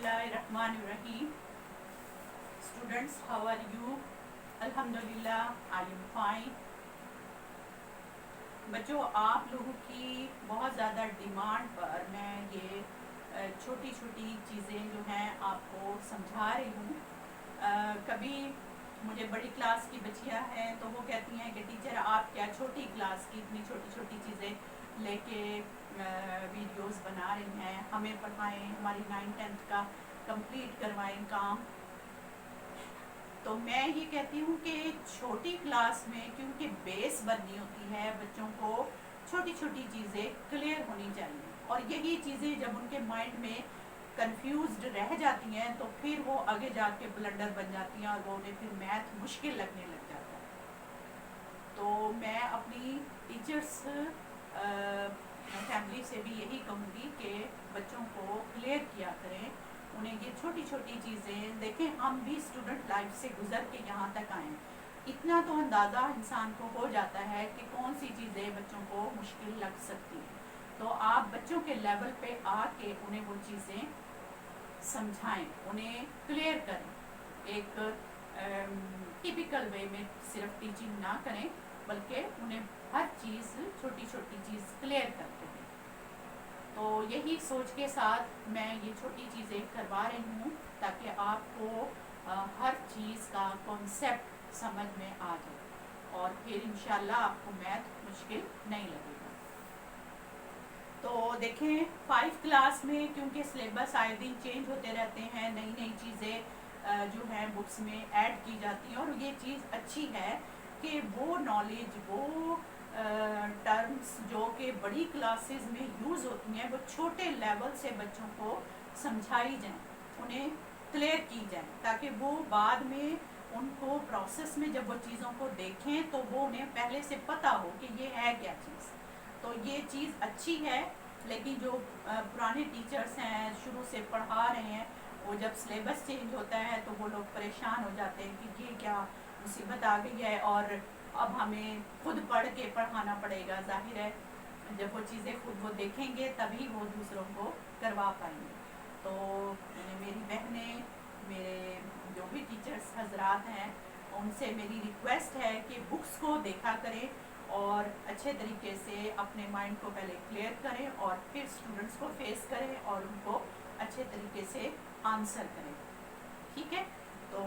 बिस्मिल्लाहिर्रहमानिर्रहीम। Students, how are you? अल्हम्दुलिल्लाह, I am fine. बच्चों, आप लोगों की बहुत ज़्यादा डिमांड पर मैं ये छोटी छोटी चीज़ें जो हैं आपको समझा रही हूँ। कभी मुझे बड़ी क्लास की बच्चियाँ हैं तो वो कहती हैं कि टीचर आप क्या छोटी क्लास की इतनी छोटी छोटी चीज़ें लेके वीडियोस बना रही हैं, हमें पढ़ाएं, हमारी 9th-10th का कंप्लीट करवाएं काम। तो मैं ये कहती हूँ कि छोटी क्लास में क्योंकि बेस बननी होती है, बच्चों को छोटी छोटी चीज़ें क्लियर होनी चाहिए, और यही चीज़ें जब उनके माइंड में कंफ्यूज्ड रह जाती हैं तो फिर वो आगे जाके ब्लंडर बन जाती हैं और वो उन्हें फिर मैथ मुश्किल लगने लग जाता है। तो मैं अपनी टीचर्स फैमिली से भी यही कहूँगी कि बच्चों को क्लियर किया करें, उन्हें ये छोटी छोटी चीज़ें देखें। हम भी स्टूडेंट लाइफ से गुजर के यहाँ तक आए, इतना तो अंदाज़ा इंसान को हो जाता है कि कौन सी चीज़ें बच्चों को मुश्किल लग सकती हैं। तो आप बच्चों के लेवल पे आके उन्हें वो चीज़ें समझाएं, उन्हें क्लियर करें। एक टिपिकल वे में सिर्फ टीचिंग ना करें, बल्कि उन्हें हर चीज़ छोटी छोटी चीज़ क्लियर करते हैं। तो यही सोच के साथ मैं ये छोटी चीज़ें करवा रही हूँ ताकि आपको हर चीज़ का कॉन्सेप्ट समझ में आ जाए और फिर इंशाल्लाह आपको मैथ मुश्किल नहीं लगेगा। तो देखें, 5 क्लास में क्योंकि सिलेबस आए दिन चेंज होते रहते हैं, नई नई चीज़ें जो हैं बुक्स में ऐड की जाती हैं, और ये चीज़ अच्छी है कि वो नॉलेज, वो टर्म्स जो कि बड़ी क्लासेस में यूज़ होती हैं, वो छोटे लेवल से बच्चों को समझाई जाएं, उन्हें क्लियर की जाए, ताकि वो बाद में उनको प्रोसेस में जब वो चीज़ों को देखें तो वो उन्हें पहले से पता हो कि ये है क्या चीज़। तो ये चीज़ अच्छी है। लेकिन जो पुराने टीचर्स हैं, शुरू से पढ़ा रहे हैं, वो जब सिलेबस चेंज होता है तो वो लोग परेशान हो जाते हैं कि ये क्या मुसीबत आ गई है और अब हमें खुद पढ़ के पढ़ाना पड़ेगा। जाहिर है जब वो चीज़ें खुद वो देखेंगे तभी वो दूसरों को करवा पाएंगे। तो मेरी बहनें, मेरे जो भी टीचर्स हजरात हैं, उनसे मेरी रिक्वेस्ट है कि बुक्स को देखा करें और अच्छे तरीके से अपने माइंड को पहले क्लियर करें और फिर स्टूडेंट्स को फेस करें और उनको अच्छे तरीके से आंसर करें। ठीक है, तो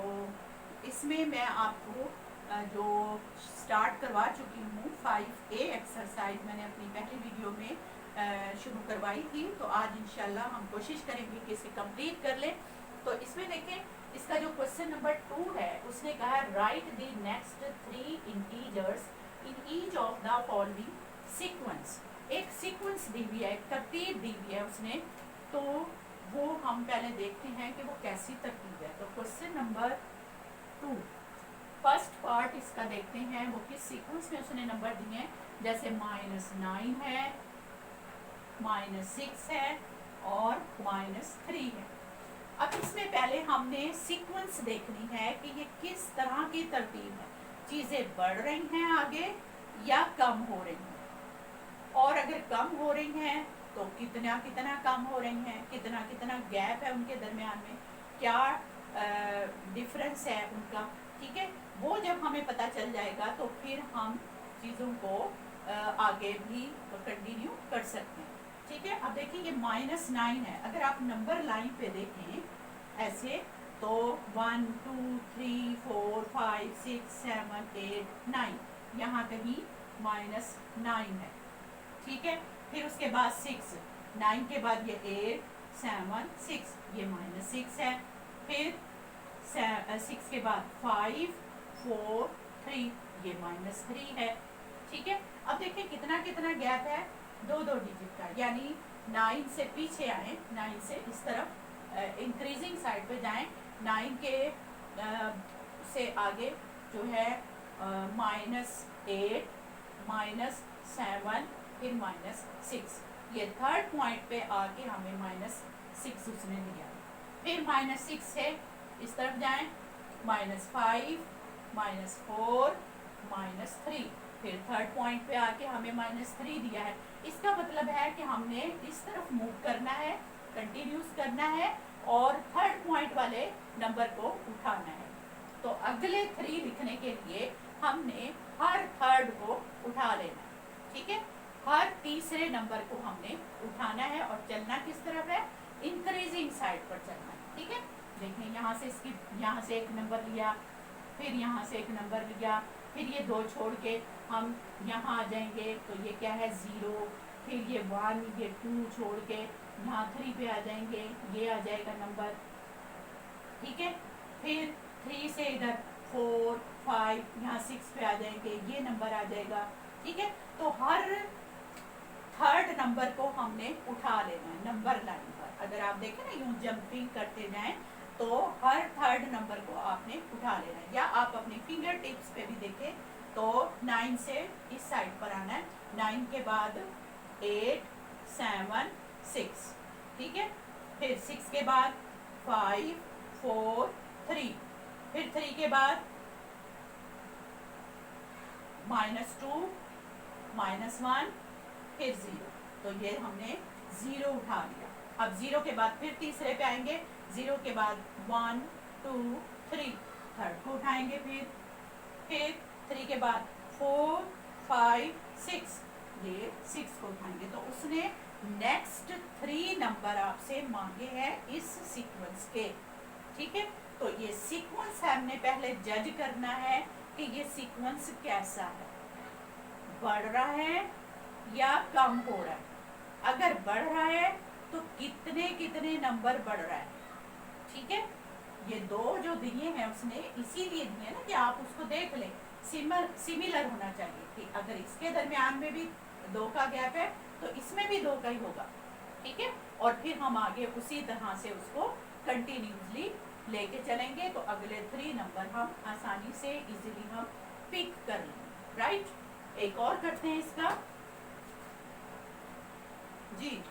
इसमें मैं आपको जो स्टार्ट करवा चुकी हूँ 5A एक्सरसाइज, मैंने अपनी पहली वीडियो में शुरू करवाई थी। तो आज इंशाल्लाह हम कोशिश करेंगे कि इसे कंप्लीट कर लें। तो इसमें देखें, इसका जो क्वेश्चन नंबर 2 है, उसने कहा right the next 3 integers in each of the following sequence. एक सीक्वेंस दी हुई है, एक तरतीब दी हुई है उसने, तो वो हम पहले देखते हैं कि वो कैसी तरतीब है। तो क्वेश्चन नंबर 2 फर्स्ट पार्ट इसका देखते हैं, वो किस सीक्वेंस में उसने नंबर दिए हैं। जैसे -9 है, -6 है और -3 है। अब इसमें पहले हमने सीक्वेंस देखनी है कि ये किस तरह की तरतीब है, चीज़ें बढ़ रही हैं आगे या कम हो रही हैं, और अगर कम हो रही हैं तो कितना कितना कम हो रही हैं, कितना कितना गैप है उनके दरमियान में, क्या डिफरेंस है उनका। ठीक है, वो जब हमें पता चल जाएगा तो फिर हम चीज़ों को आगे भी कंटिन्यू कर सकते हैं। ठीक है, अब देखिए ये -9 है। अगर आप नंबर लाइन पे देखें ऐसे तो 1 2 3 4 5 6 7 8 9, यहाँ कहीं -9 है। ठीक है, फिर उसके बाद 6, 9 के बाद ये 8 7 6, ये -6 है। फिर 6 के बाद 5 4 3, ये -3 है। ठीक है, अब देखिए कितना कितना गैप है, 2 डिजिट का, यानी 9 से पीछे आए, 9 से इस तरफ इंक्रीजिंग साइड पे जाएं। 9 के से आगे जो है -8 -7 फिर -6, ये थर्ड पॉइंट पे आके हमें -6 उसने दिया। फिर -6 से इस तरफ जाएं, -5 -4 -3, फिर थर्ड पॉइंट पे आके हमें -3 दिया है। इसका मतलब है कि हमने इस तरफ मूव करना है, कंटिन्यूस करना है, और थर्ड पॉइंट वाले नंबर को उठाना है। तो अगले 3 लिखने के लिए हमने हर थर्ड को उठा लेना है, ठीक है। हर तीसरे नंबर को हमने उठाना है और चलना किस तरफ है, इंक्रीजिंग साइड पर चलना है, ठीक है। देखें यहाँ से इसकी, यहाँ से एक नंबर लिया, फिर यहाँ से एक नंबर लिया, फिर ये 2 छोड़ के हम यहाँ आ जाएंगे, तो ये क्या है 0, फिर ये 1, ये 2 छोड़ के यहाँ 3 पे आ जाएंगे, ये आ जाएगा नंबर, ठीक है। फिर 3 से इधर 4, 5, यहाँ 6 पे आ जाएंगे, ये नंबर आ जाएगा, ठीक है। तो हर थर्ड नंबर को हमने उठा लेना है नंबर लाइन पर। अगर आप देखें ना यूं जंपिंग करते जाएं तो हर थर्ड नंबर को आपने उठा लेना है। या आप अपने फिंगर टिप्स पे भी देखें तो 9 से इस साइड पर आना है, 9 के बाद 8, 7, 6, ठीक है। फिर 6 के बाद 5, 4, 3, फिर 3 के बाद -2, -1, फिर 0। तो ये हमने 0 उठा लिया। अब 0 के बाद फिर तीसरे पे आएंगे, 0 के बाद 1, 2, 3, थर्ड को उठाएंगे, फिर 3 के बाद 4, 5, 6, ये 6 को उठाएंगे। तो उसने नेक्स्ट 3 नंबर आपसे मांगे हैं इस सीक्वेंस के, ठीक है। तो ये सीक्वेंस हमने पहले जज करना है कि ये सीक्वेंस कैसा है, बढ़ रहा है या कम हो रहा है। अगर बढ़ रहा है तो कितने कितने नंबर बढ़ रहा है, ठीक है। ये 2 जो दिए हैं उसने इसीलिए दिए ना कि आप उसको देख लें, सिमिलर होना चाहिए कि अगर इसके दरमियान में भी 2 का गैप है तो इसमें भी 2 का ही होगा, ठीक है। और फिर हम आगे उसी तरह से उसको कंटिन्यूसली लेके चलेंगे तो अगले 3 नंबर हम आसानी से इजीली हम पिक कर लेंगे, राइट। एक और करते हैं इसका जी,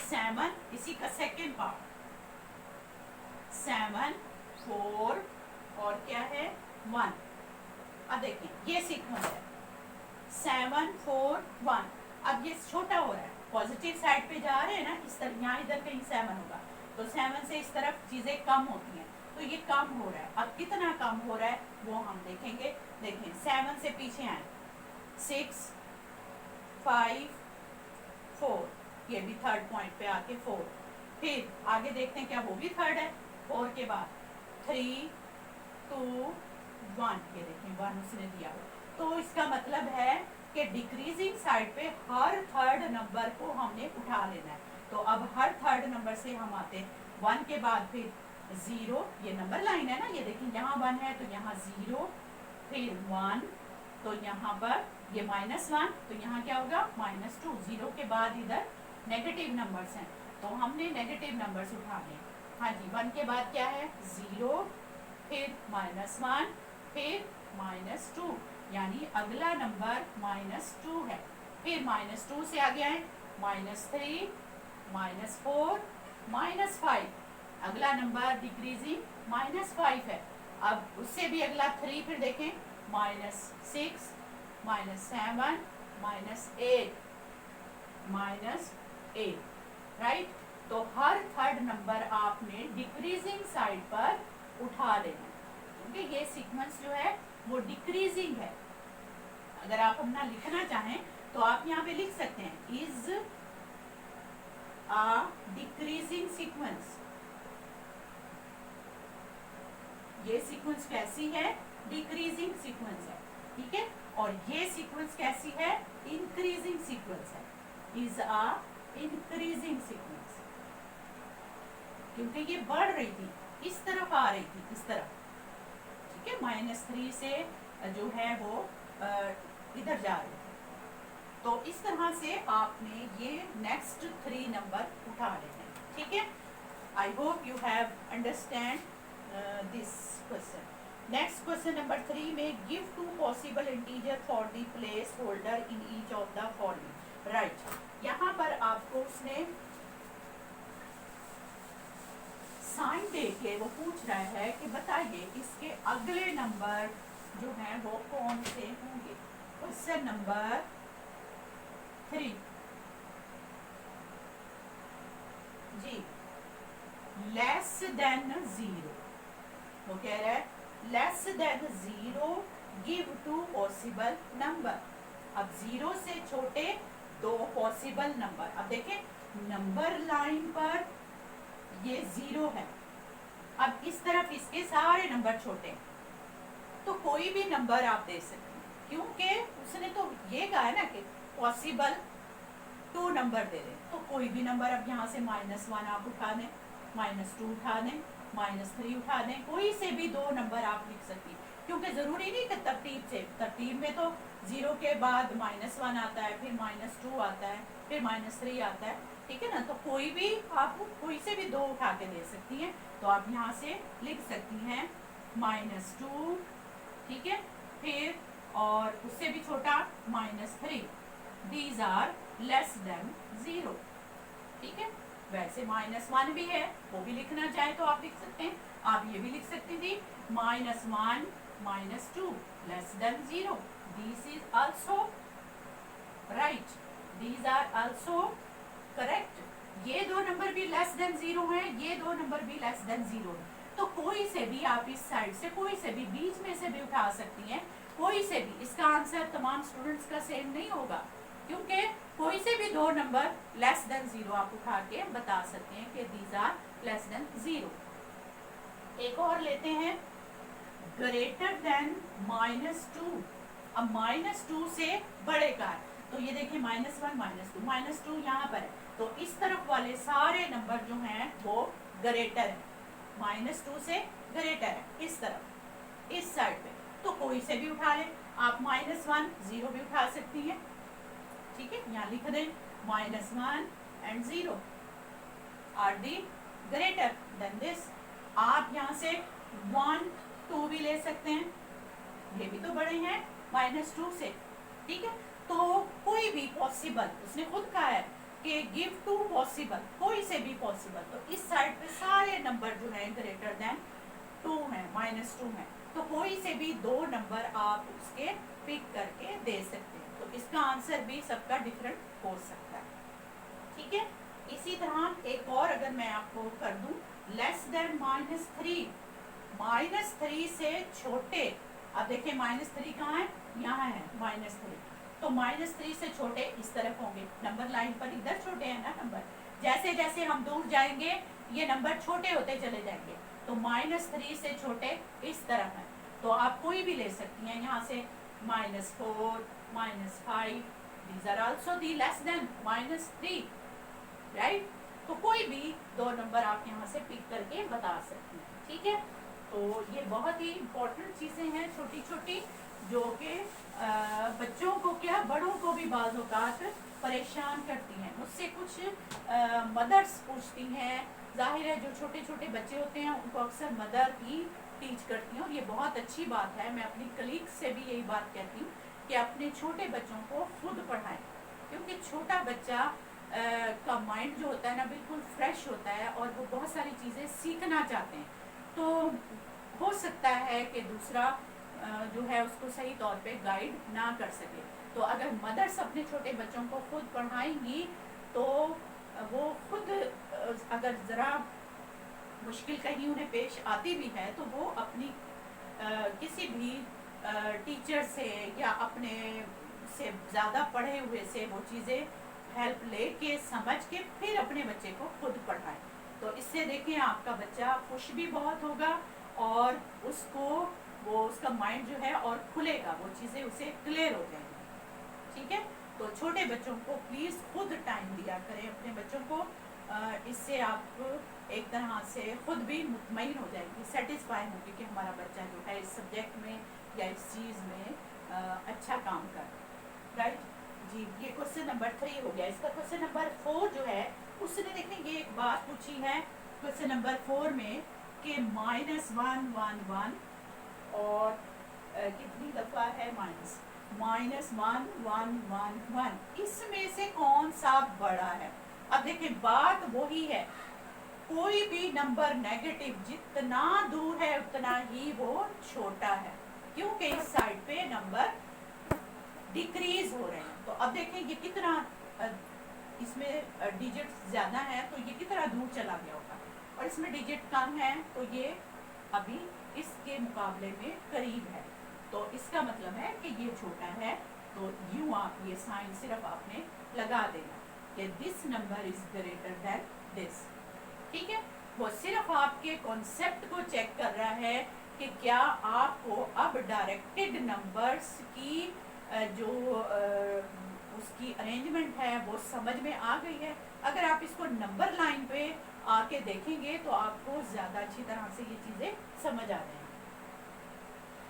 7, इसी का सेकेंड पार्ट, 7, 4 और क्या है 1। अब देखें ये सीक्वेंस है 7, 4, 1। अब ये छोटा हो रहा है, पॉजिटिव साइड पे जा रहे हैं ना, इस तरह यहाँ इधर कहीं 7 होगा तो 7 से इस तरफ चीजें कम होती हैं, तो ये कम हो रहा है। अब कितना कम हो रहा है वो हम देखेंगे। देखें 7 से पीछे आए, 6, 5, 4, ये भी थर्ड पॉइंट पे आके 4, फिर आगे देखते हैं क्या वो भी थर्ड है, 4 के बाद 3, 2, 1, ये देखें 1 उसने दिया। तो इसका मतलब है कि डिक्रीजिंग साइड पे हर थर्ड नंबर को हमने उठा लेना है। तो अब हर थर्ड नंबर से हम आते हैं 1 के बाद फिर 0, ये नंबर लाइन है ना, ये देखिए यहाँ 1 है तो यहाँ 0, फिर 1, तो यहाँ पर ये -1, तो यहाँ क्या होगा -2। 0 के बाद इधर नेगेटिव नंबर्स हैं तो हमने नेगेटिव नंबर्स उठाने। हाँ जी, 1 के बाद क्या है 0, फिर -1, फिर -2, यानी अगला नंबर -2 है। फिर -2 से आगे आए -3, -4, -5, अगला नंबर डिक्रीजिंग -5 है। अब उससे भी अगला 3, फिर देखें -6, -7, -8, राइट। तो हर थर्ड नंबर आपने डिक्रीजिंग साइड पर उठा लेना क्योंकि ये सीक्वेंस जो है वो डिक्रीजिंग है। अगर आप अपना लिखना चाहें तो आप यहाँ पे लिख सकते हैं इज अ डिक्रीजिंग सीक्वेंस। ये सीक्वेंस कैसी है, डिक्रीजिंग सीक्वेंस है, ठीक है। और ये सीक्वेंस कैसी है, इंक्रीजिंग सीक्वेंस है, इज अ इंक्रीजिंग सीक्वेंस, क्योंकि ये बढ़ रही थी, इस तरफ आ रही थी, इस तरफ, ठीक है। -3 से जो है वो इधर जा रही थी। तो इस तरह से आपने ये नेक्स्ट 3 नंबर उठा लेने हैं, ठीक है। I hope you have understand this question. Next question number 3 में give 2 possible integer for the place holder in each of the following, right. यहाँ पर आपको उसने साइन दे के वो पूछ रहा है कि बताइए इसके अगले नंबर जो हैं वो कौन से होंगे। क्वेश्चन नंबर 3 जी, लेस देन जीरो, वो कह रहा है less than zero give two possible number. अब जीरो से छोटे दो पॉसिबल नंबर। अब देखें नंबर लाइन पर ये जीरो है, अब इस तरफ इसके सारे नंबर छोटे हैं, तो कोई भी नंबर आप दे सकते हैं, क्योंकि उसने तो ये कहा है ना कि पॉसिबल टू नंबर दे दें, तो कोई भी नंबर अब यहाँ से -1 आप उठा दें, -2 उठा दें, -3 उठा दें, कोई से भी दो नंबर आप लिख सकती हैं, क्योंकि जरूरी नहीं कि तरतीब से, तरतीब में तो जीरो के बाद -1 आता है, फिर -2 आता है, फिर -3 आता है, ठीक है ना। तो कोई भी आप कोई से भी दो उठा के दे सकती हैं, तो आप यहाँ से लिख सकती हैं -2, ठीक है, फिर और उससे भी छोटा -3, these are less than zero, ठीक है। वैसे -1 भी है, वो भी लिखना चाहे तो आप लिख सकते हैं, आप ये भी लिख सकती थी -1 -2 less than zero, this is also right, these are also correct. ये दो नंबर भी लेस देन जीरो हैं, ये दो नंबर भी लेस देन जीरो है, तो कोई से भी आप इस साइड से कोई से भी बीच में से भी उठा सकती हैं, कोई से भी। इसका आंसर तमाम स्टूडेंट्स का सेम नहीं होगा, क्योंकि कोई से भी दो नंबर लेस देन जीरो आप उठा के बता सकते हैं कि these are less than zero. एक और लेते हैं ग्रेटर देन -2। अब -2 से बड़े का है, तो ये देखिए -1 -2 यहाँ पर है, तो इस तरफ वाले सारे नंबर जो हैं वो ग्रेटर है, -2 से ग्रेटर है, इस तरफ इस साइड पे, तो कोई से भी उठा लें आप, -1 0 भी उठा सकती हैं, ठीक है। यहाँ लिख दें -1 and 0 are the greater than this. आप यहाँ से 1 2 भी ले सकते हैं, ये भी तो बड़े हैं -2 से, ठीक है। तो कोई भी पॉसिबल, उसने खुद कहा है कि गिव टू पॉसिबल, कोई से भी पॉसिबल, तो इस साइड पे सारे नंबर जो है ग्रेटर देन 2 है, -2 है, तो कोई से भी दो नंबर आप उसके पिक करके दे सकते हैं, तो इसका आंसर भी सबका डिफरेंट हो सकता है, ठीक है। इसी तरह एक और अगर मैं आपको कर दूं, लेस देन -3, -3 से छोटे। अब देखिए -3 कहाँ है, यहाँ है -3, तो -3 से छोटे इस तरफ होंगे, नंबर लाइन पर इधर छोटे हैं ना नंबर, जैसे जैसे हम दूर जाएंगे ये नंबर छोटे होते चले जाएंगे, तो -3 से छोटे इस तरफ है, तो आप कोई भी ले सकती हैं यहाँ से, -4 -5, these are also the less than -3, right. तो कोई भी दो नंबर आप यहाँ से पिक करके बता सकती हैं, ठीक है। तो ये बहुत ही इम्पोर्टेंट चीज़ें हैं छोटी छोटी, जो कि बच्चों को क्या बड़ों को भी बाज़ औक़ात परेशान करती हैं। मुझसे कुछ मदर्स पूछती हैं, जाहिर है जो छोटे छोटे बच्चे होते हैं उनको अक्सर मदर ही टीच करती हैं, और ये बहुत अच्छी बात है। मैं अपनी कलीग से भी यही बात कहती हूँ कि अपने छोटे बच्चों को खुद पढ़ाएं, क्योंकि छोटा बच्चा का माइंड जो होता है ना बिल्कुल फ्रेश होता है, और वो बहुत सारी चीज़ें सीखना चाहते हैं, तो हो सकता है कि दूसरा जो है उसको सही तौर पे गाइड ना कर सके। तो अगर मदर्स अपने छोटे बच्चों को खुद पढ़ाएंगी तो वो खुद अगर ज़रा मुश्किल कहीं उन्हें पेश आती भी है तो वो अपनी किसी भी टीचर से या अपने से ज़्यादा पढ़े हुए से वो चीज़ें हेल्प लेके समझ के फिर अपने बच्चे को खुद पढ़ाएं। तो इससे देखें आपका बच्चा खुश भी बहुत होगा, और उसको वो उसका माइंड जो है और खुलेगा, वो चीज़ें उसे क्लियर हो जाएंगी, ठीक है। तो छोटे बच्चों को प्लीज़ खुद टाइम दिया करें अपने बच्चों को, इससे आप एक तरह से खुद भी मुतमईन हो जाएंगी, सेटिस्फाई होंगे कि हमारा बच्चा जो है इस सब्जेक्ट में या इस चीज़ में अच्छा काम कर रहा है, राइट जी। ये क्वेश्चन नंबर 3 हो गया। इसका क्वेश्चन नंबर 4 जो है उसने देखें ये एक बात पूछी है क्वेश्चन नंबर 4 में कि -1 1 1 और कितनी दफ़ा है -1 1 1 1, इसमें से कौन सा बड़ा है। अब देखिए बात वही है, कोई भी नंबर नेगेटिव जितना दूर है उतना ही वो छोटा है, क्योंकि इस साइड पे नंबर डिक्रीज हो रहे हैं। तो अब देखें ये कितना इसमें डिजिट्स ज़्यादा है, तो ये कितना दूर चला गया होगा, और इसमें डिजिट कम है तो ये अभी इसके मुकाबले में करीब है, तो इसका मतलब है कि ये छोटा है। तो यूं आप ये साइन सिर्फ आपने लगा देना कि this number is greater than this. ठीक है, वो सिर्फ आपके कॉन्सेप्ट को चेक कर रहा है कि क्या आपको अब डायरेक्टेड नंबर्स की जो उसकी अरेंजमेंट है वो समझ में आ गई है। अगर आप इसको नंबर लाइन पे आके देखेंगे तो आपको ज़्यादा अच्छी तरह से ये चीज़ें समझ आ जाएंगी।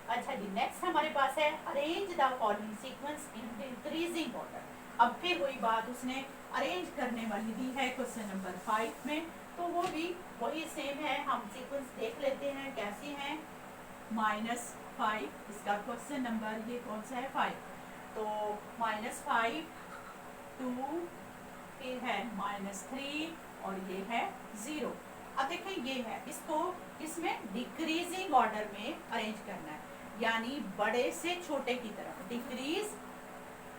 अच्छा जी, नेक्स्ट हमारे पास है arrange the following sequence in increasing order. अब फिर वही बात उसने अरेंज करने वाली दी है क्वेश्चन नंबर 5 में, तो वो भी वही सेम है। हम सीक्वेंस देख लेते हैं कैसी हैं। -5 इसका क्वेश्चन नंबर ये कौन सा है 5, तो -5 2 फिर है -3 और ये है 0। अब देखें ये है, इसको इसमें डिक्रीजिंग ऑर्डर में अरेंज करना है, यानी बड़े से छोटे की तरफ डिक्रीज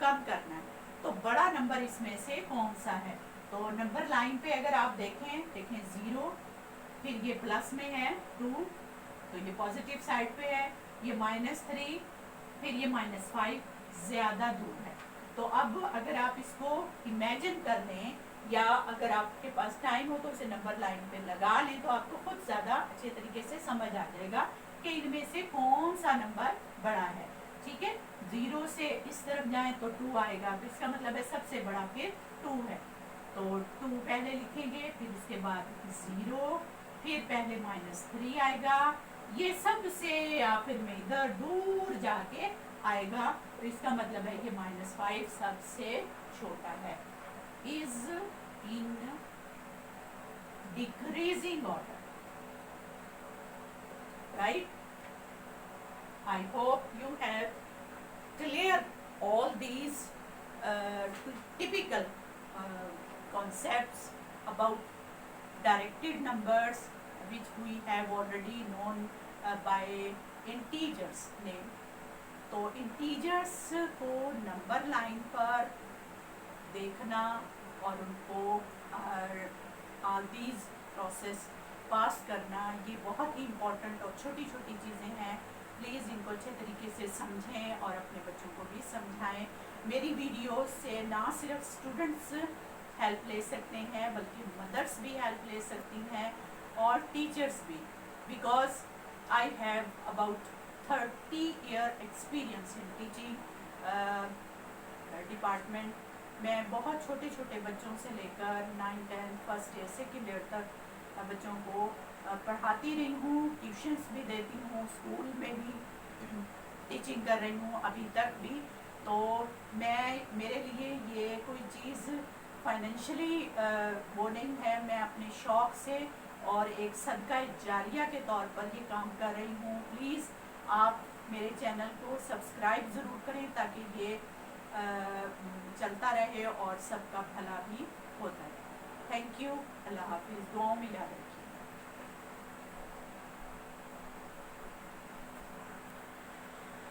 कम करना है। तो बड़ा नंबर इसमें से कौन सा है, तो नंबर लाइन पे अगर आप देखें 0, फिर ये प्लस में है 2, तो ये पॉजिटिव साइड पे है, ये -3, फिर ये -5 ज्यादा दूर है। तो अब अगर आप इसको इमेजिन कर लें या अगर आपके पास टाइम हो तो इसे नंबर लाइन पे लगा लें तो आपको खुद ज़्यादा अच्छे तरीके से समझ आ जाएगा कि इनमें से कौन सा नंबर बड़ा है। ठीक है, 0 से इस तरफ जाएं तो 2 आएगा, तो इसका मतलब है सबसे बड़ा फिर 2 है। तो 2 पहले लिखेंगे, फिर उसके बाद 0, फिर पहले -3 आएगा, ये सबसे आखिर में इधर दूर जाके आएगा, तो इसका मतलब है कि -5 सबसे छोटा है। Is in decreasing order, right? I hope you have clear all these typical concepts about directed numbers which we have already known by integers name। तो इंटीजर्स को नंबर लाइन पर देखना और उनको ऑल दीज प्रोसेस पास करना, ये बहुत ही important और छोटी छोटी चीज़ें हैं। प्लीज़ इनको अच्छे तरीके से समझें और अपने बच्चों को भी समझाएं। मेरी वीडियो से ना सिर्फ स्टूडेंट्स हेल्प ले सकते हैं बल्कि मदर्स भी हेल्प ले सकती हैं और टीचर्स भी, because I have about 30 year experience in teaching department. मैं बहुत छोटे छोटे बच्चों से लेकर 9, 10, फर्स्ट ईयर, सेकेंड ईयर तक बच्चों को पढ़ाती रही हूँ, ट्यूशन्स भी देती हूँ, स्कूल में भी टीचिंग कर रही हूँ अभी तक भी। तो मेरे लिए ये कोई चीज़ फाइनेंशियली वो नहीं है, मैं अपने शौक़ से और एक सदका जारिया के तौर पर ये काम कर रही हूँ। प्लीज़ आप मेरे चैनल को सब्सक्राइब ज़रूर करें ताकि ये चलता रहे और सबका भला भी होता रहे। थैंक यू, अल्लाह हाफिज़, दुआओं में याद रखें।